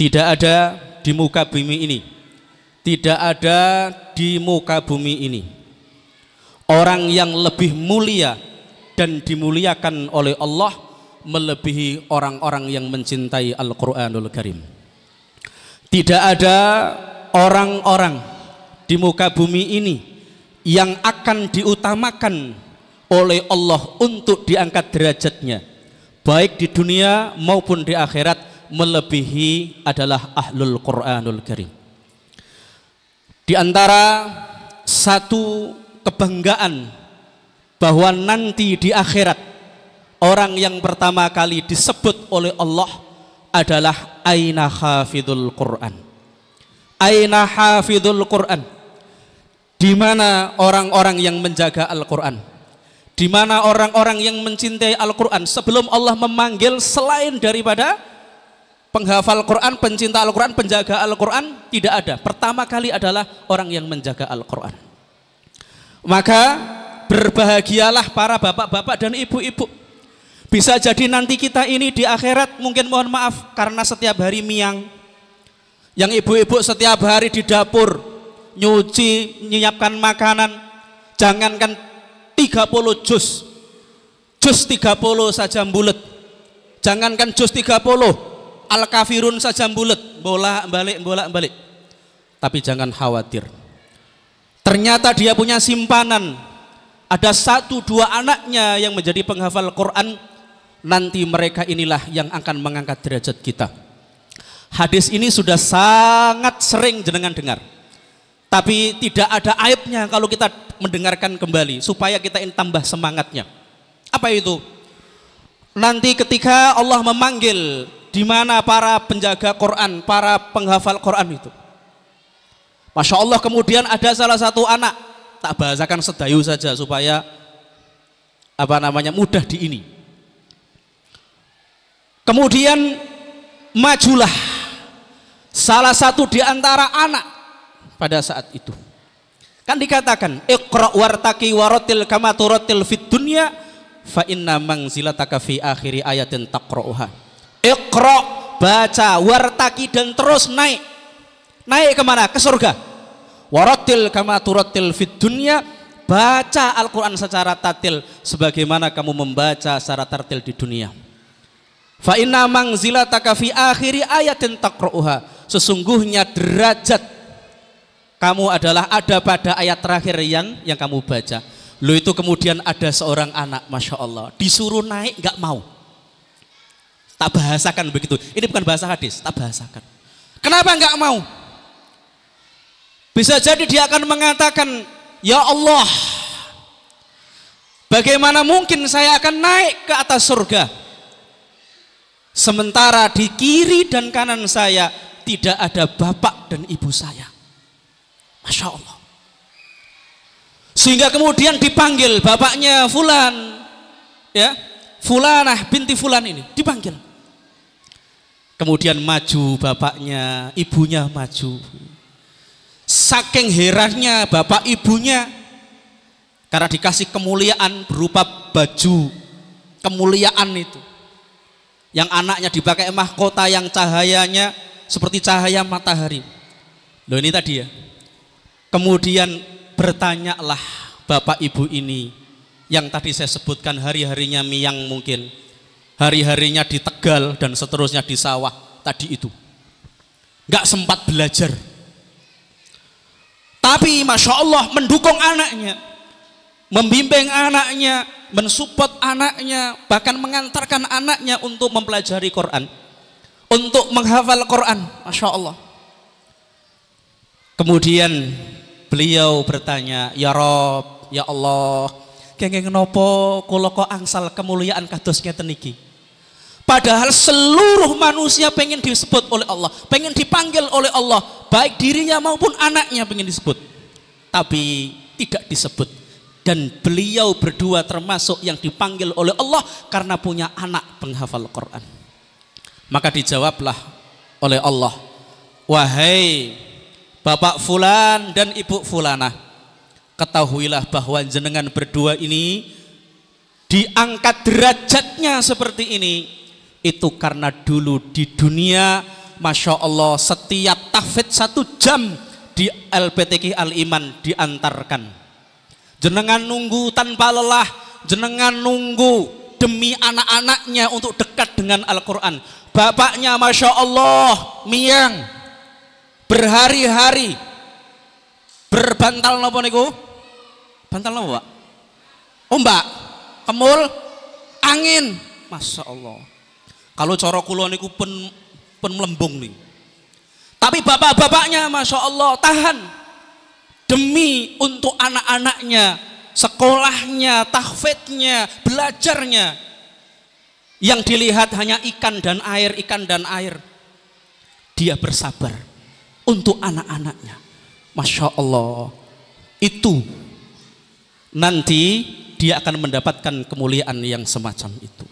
Tidak ada di muka bumi ini, tidak ada di muka bumi ini orang yang lebih mulia dan dimuliakan oleh Allah melebihi orang-orang yang mencintai Al-Quranul Karim. Tidak ada orang-orang di muka bumi ini yang akan diutamakan oleh Allah untuk diangkat derajatnya, baik di dunia maupun di akhirat, melebihi adalah Ahlul Quranul Karim. Di antara satu kebanggaan bahwa nanti di akhirat orang yang pertama kali disebut oleh Allah adalah aina hafidul Quran. Aina hafidul Quran. Di mana orang-orang yang menjaga Al-Quran? Di mana orang-orang yang mencintai Al-Quran? Sebelum Allah memanggil selain daripada penghafal Quran, pencinta Al-Quran, penjaga Al-Quran, tidak ada. Pertama kali adalah orang yang menjaga Al-Quran. Maka berbahagialah para bapak-bapak dan ibu-ibu. Bisa jadi nanti kita ini di akhirat mungkin mohon maaf karena setiap hari miang. Yang ibu-ibu setiap hari di dapur nyuci, menyiapkan makanan. Jangankan 30 juz 30 saja bulet. Jangankan juz 30, Al-Kafirun saja bulet, bolak-balik. Tapi jangan khawatir. Ternyata dia punya simpanan. Ada 1-2 anaknya yang menjadi penghafal Quran. Nanti mereka inilah yang akan mengangkat derajat kita. Hadis ini sudah sangat sering jenengan dengar. Tapi tidak ada aibnya kalau kita mendengarkan kembali supaya kita ini tambah semangatnya. Apa itu? Nanti ketika Allah memanggil, di mana para penjaga Quran, para penghafal Quran itu, Masya Allah, kemudian ada salah satu anak, tak bahasakan sedayu saja supaya mudah di ini. Kemudian majulah salah satu di antara anak pada saat itu. Kan dikatakan iqra wartaqi waratil kama turatil fid dunya fa inna manzilataka fi akhiri ayatin taqra'uha. Iqra, baca, wartaqi, dan terus naik. Naik kemana? Ke surga. Waratil kama turatil fid dunya, baca Al-Quran secara tartil sebagaimana kamu membaca secara tartil di dunia. Fa inna manzilataka fi akhiri ayatin taqra'uha, sesungguhnya derajat kamu adalah ada pada ayat terakhir yang kamu baca. Loh, itu kemudian ada seorang anak, Masya Allah, disuruh naik gak mau. Tak bahasakan begitu. Ini bukan bahasa hadis, tak bahasakan. Kenapa gak mau? Bisa jadi dia akan mengatakan, ya Allah, bagaimana mungkin saya akan naik ke atas surga sementara di kiri dan kanan saya tidak ada bapak dan ibu saya. Masya Allah. Sehingga kemudian dipanggil bapaknya Fulan, ya, Fulanah binti Fulan ini dipanggil. Kemudian maju bapaknya, ibunya maju. Saking herannya bapak ibunya karena dikasih kemuliaan berupa baju kemuliaan itu, yang anaknya dipakai mahkota yang cahayanya seperti cahaya matahari. Loh, ini tadi ya. Kemudian bertanyalah bapak ibu ini yang tadi saya sebutkan, hari-harinya miang, mungkin hari-harinya di Tegal dan seterusnya di sawah tadi itu, nggak sempat belajar. Tapi Masya Allah mendukung anaknya, membimbing anaknya, mensupport anaknya, bahkan mengantarkan anaknya untuk mempelajari Quran, untuk menghafal Quran. Masya Allah. Kemudian beliau bertanya, ya Rob, ya Allah, kenging nopo kula kok angsal kemuliaan kados ngeten niki. Padahal seluruh manusia pengen disebut oleh Allah, pengen dipanggil oleh Allah, baik dirinya maupun anaknya pengen disebut, tapi tidak disebut. Dan beliau berdua termasuk yang dipanggil oleh Allah karena punya anak penghafal Quran. Maka dijawablah oleh Allah, wahai Bapak Fulan dan Ibu Fulanah, ketahuilah bahwa jenengan berdua ini diangkat derajatnya seperti ini itu karena dulu di dunia Masya Allah, setiap tahfidz 1 jam di LPTQ Al Iman diantarkan. Jenengan nunggu tanpa lelah, jenengan nunggu demi anak-anaknya untuk dekat dengan Al-Quran. Bapaknya Masya Allah miang berhari-hari berbantal nopo niku? Bantal nopo, Pak? Ombak, kemul, angin. Masya Allah. Kalau cara kula niku pun melembung nih. Tapi bapak-bapaknya Masya Allah tahan demi untuk anak-anaknya, sekolahnya, tahfidznya, belajarnya. Yang dilihat hanya ikan dan air, ikan dan air. Dia bersabar untuk anak-anaknya. Masya Allah. Itu nanti dia akan mendapatkan kemuliaan yang semacam itu.